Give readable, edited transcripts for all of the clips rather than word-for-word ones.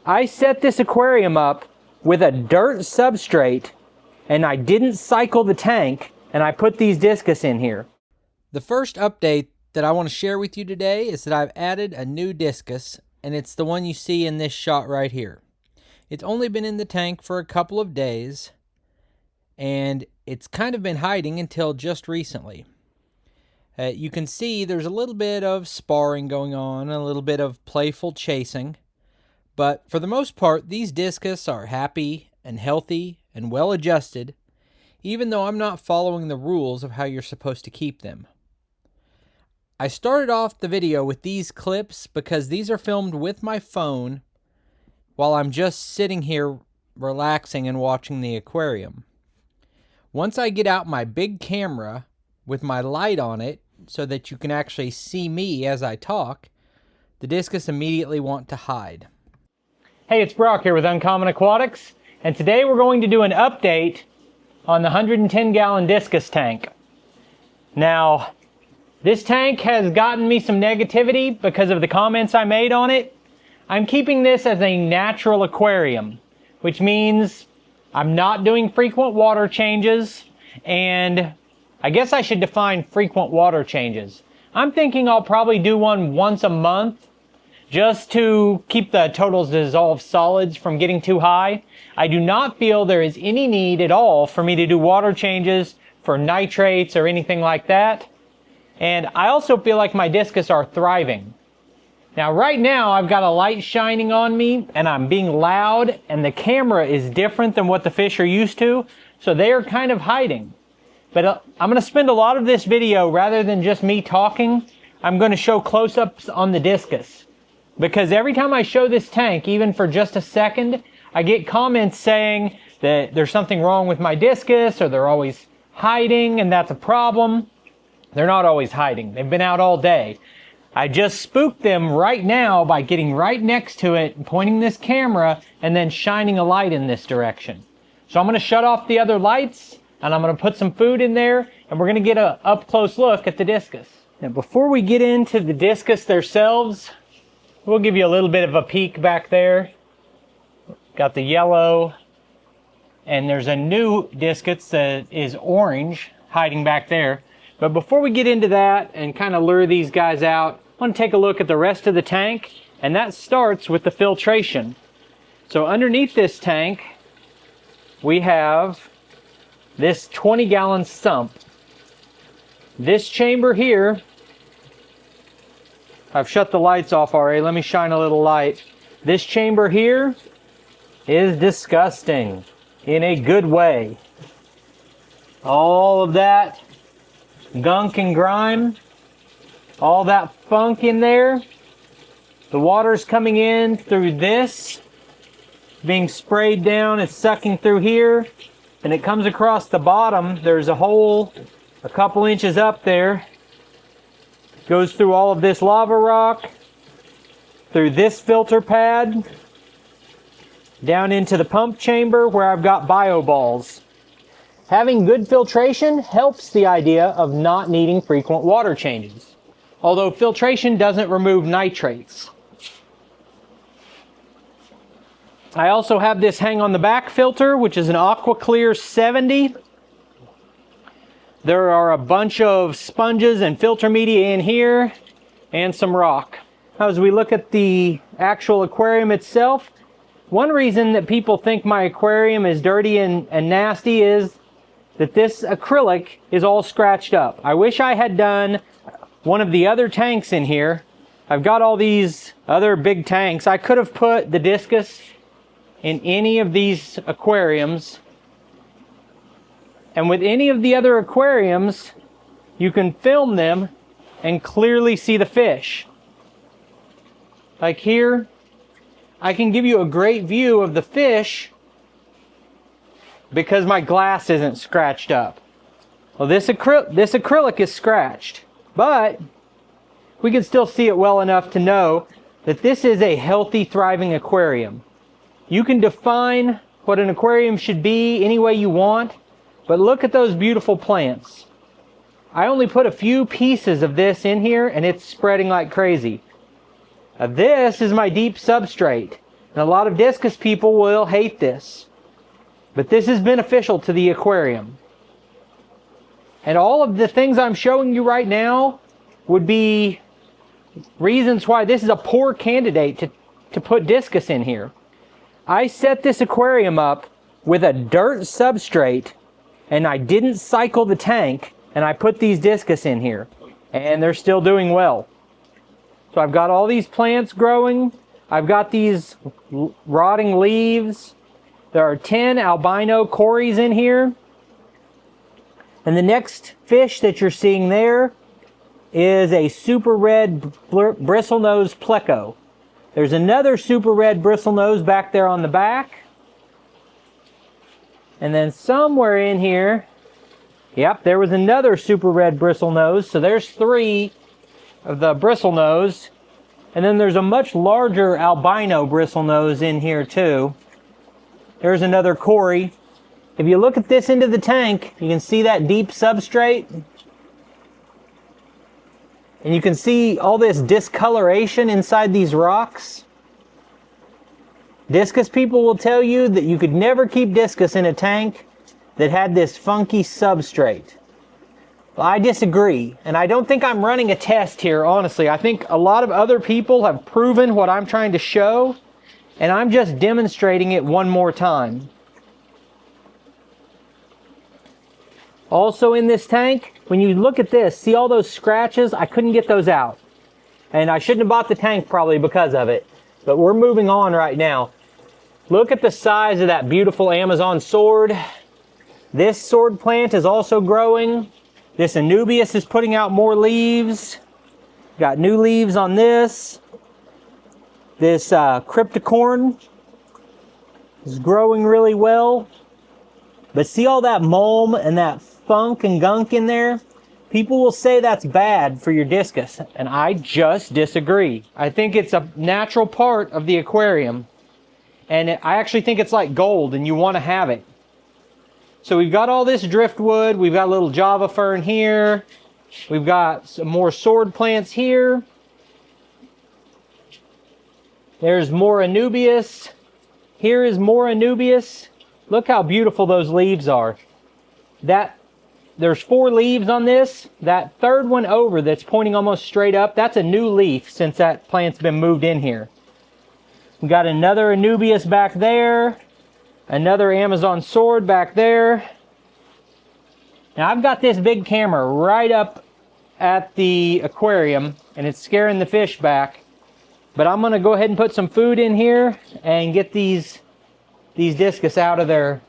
I set this aquarium up with a dirt substrate, and I didn't cycle the tank, and I put these discus in here. The first update that I want to share with you today is that I've added a new discus, and it's the one you see in this shot right here. It's only been in the tank for a couple of days, and it's kind of been hiding until just recently. You can see there's a little bit of sparring going on, a little bit of playful chasing, but for the most part, these discus are happy and healthy and well adjusted, even though I'm not following the rules of how you're supposed to keep them. I started off the video with these clips because these are filmed with my phone while I'm just sitting here relaxing and watching the aquarium. Once I get out my big camera with my light on it so that you can actually see me as I talk, the discus immediately want to hide. Hey, it's Brock here with Uncommon Aquatics, and today we're going to do an update on the 110-gallon discus tank. Now, this tank has gotten me some negativity because of the comments I made on it. I'm keeping this as a natural aquarium, which means I'm not doing frequent water changes, and I guess I should define frequent water changes. I'm thinking I'll probably do one once a month just to keep the total dissolved solids from getting too high. I do not feel there is any need at all for me to do water changes for nitrates or anything like that. And I also feel like my discus are thriving. Now right now I've got a light shining on me and I'm being loud, and the camera is different than what the fish are used to, so they are kind of hiding. But I'm going to spend a lot of this video, rather than just me talking, I'm going to show close-ups on the discus. Because every time I show this tank, even for just a second, I get comments saying that there's something wrong with my discus, or they're always hiding and that's a problem. They're not always hiding. They've been out all day. I just spooked them right now by getting right next to it and pointing this camera and then shining a light in this direction. So I'm going to shut off the other lights, and I'm going to put some food in there, and we're going to get an up-close look at the discus. Now, before we get into the discus themselves, we'll give you a little bit of a peek back there. Got the yellow, and there's a new discus that is orange hiding back there. But before we get into that and kind of lure these guys out, I want to take a look at the rest of the tank, and that starts with the filtration. So underneath this tank, we have this 20-gallon sump. This chamber here, I've shut the lights off already. Let me shine a little light. This chamber here is disgusting in a good way. All of that gunk and grime, all that funk in there. The water's coming in through this, being sprayed down, it's sucking through here, and it comes across the bottom. There's a hole a couple inches up there. Goes through all of this lava rock, through this filter pad, down into the pump chamber where I've got bio balls. Having good filtration helps the idea of not needing frequent water changes, although filtration doesn't remove nitrates. I also have this hang on the back filter, which is an AquaClear 70. There are a bunch of sponges and filter media in here, and some rock. Now, as we look at the actual aquarium itself, one reason that people think my aquarium is dirty and nasty is that this acrylic is all scratched up. I wish I had done one of the other tanks in here. I've got all these other big tanks. I could have put the discus in any of these aquariums. And with any of the other aquariums, you can film them and clearly see the fish. Like here, I can give you a great view of the fish because my glass isn't scratched up. Well, this acrylic is scratched, but we can still see it well enough to know that this is a healthy, thriving aquarium. You can define what an aquarium should be any way you want, but look at those beautiful plants. I only put a few pieces of this in here and it's spreading like crazy. This is my deep substrate. And a lot of discus people will hate this, but this is beneficial to the aquarium. And all of the things I'm showing you right now would be reasons why this is a poor candidate to put discus in here. I set this aquarium up with a dirt substrate, and I didn't cycle the tank, and I put these discus in here, and they're still doing well. So I've got all these plants growing. I've got these rotting leaves. There are 10 albino cories in here. And the next fish that you're seeing there is a super red bristlenose pleco. There's another super red bristlenose back there on the back. And then somewhere in here, yep, there was another super red bristlenose. So there's 3 of the bristlenose. And then there's a much larger albino bristlenose in here too. There's another cory. If you look at this into the tank, you can see that deep substrate. And you can see all this discoloration inside these rocks. Discus people will tell you that you could never keep discus in a tank that had this funky substrate. Well, I disagree, and I don't think I'm running a test here, honestly. I think a lot of other people have proven what I'm trying to show, and I'm just demonstrating it one more time. Also in this tank, when you look at this, see all those scratches? I couldn't get those out. And I shouldn't have bought the tank probably because of it. But we're moving on right now. Look at the size of that beautiful Amazon sword. This sword plant is also growing. This Anubias is putting out more leaves. Got new leaves on this. This cryptocorn is growing really well. But see all that mulm and that funk and gunk in there? People will say that's bad for your discus, and I just disagree. I think it's a natural part of the aquarium, and I actually think it's like gold, and you want to have it. So we've got all this driftwood, we've got a little Java fern here, we've got some more sword plants here. There's more Anubias. Here is more Anubias. Look how beautiful those leaves are. There's 4 leaves on this. That third one over that's pointing almost straight up, that's a new leaf since that plant's been moved in here. We got another Anubias back there. Another Amazon sword back there. Now I've got this big camera right up at the aquarium and it's scaring the fish back. But I'm gonna go ahead and put some food in here and get these discus out of their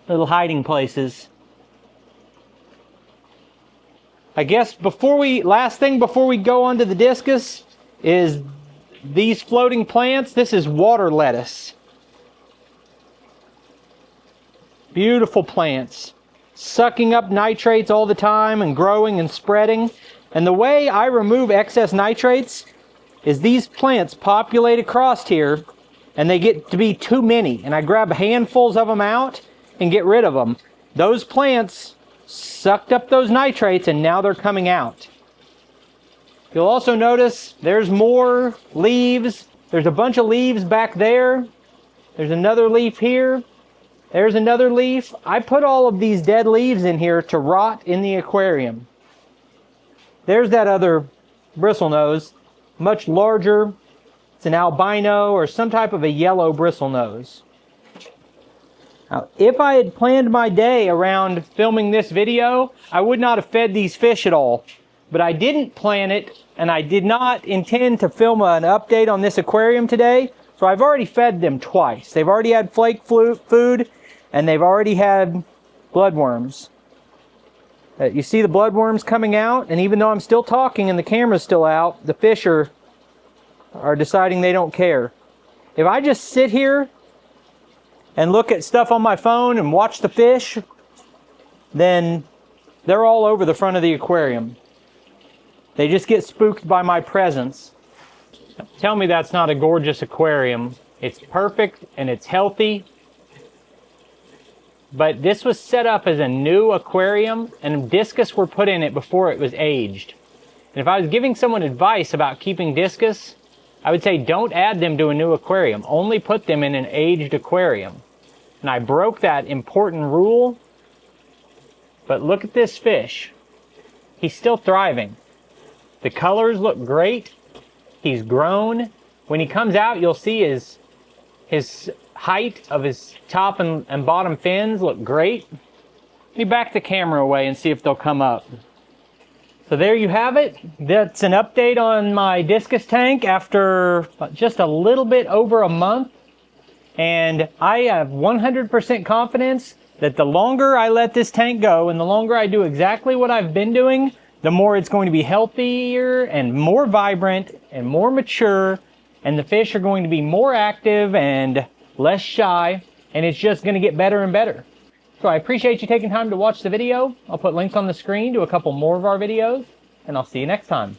little hiding places. I guess last thing before we go on to the discus is these floating plants. This is water lettuce. Beautiful plants, sucking up nitrates all the time and growing and spreading. And the way I remove excess nitrates is these plants populate across here and they get to be too many. And I grab handfuls of them out and get rid of them. Those plants sucked up those nitrates and now they're coming out. You'll also notice there's more leaves. There's a bunch of leaves back there. There's another leaf here. There's another leaf. I put all of these dead leaves in here to rot in the aquarium. There's that other bristlenose, much larger. It's an albino or some type of a yellow bristlenose. Now, if I had planned my day around filming this video, I would not have fed these fish at all. But I didn't plan it, and I did not intend to film an update on this aquarium today. So I've already fed them twice. They've already had flake food, and they've already had bloodworms. You see the bloodworms coming out, and even though I'm still talking and the camera's still out, the fish are deciding they don't care. If I just sit here and look at stuff on my phone and watch the fish, then they're all over the front of the aquarium. They just get spooked by my presence. Tell me that's not a gorgeous aquarium. It's perfect and it's healthy. But this was set up as a new aquarium and discus were put in it before it was aged. And if I was giving someone advice about keeping discus, I would say don't add them to a new aquarium. Only put them in an aged aquarium. And I broke that important rule. But look at this fish. He's still thriving. The colors look great. He's grown. When he comes out, you'll see his height of his top and bottom fins look great. Let me back the camera away and see if they'll come up. So there you have it. That's an update on my Discus tank after just a little bit over a month. And I have 100% confidence that the longer I let this tank go and the longer I do exactly what I've been doing, the more it's going to be healthier and more vibrant and more mature, and the fish are going to be more active and less shy, and it's just going to get better and better. So I appreciate you taking time to watch the video. I'll put links on the screen to a couple more of our videos, and I'll see you next time.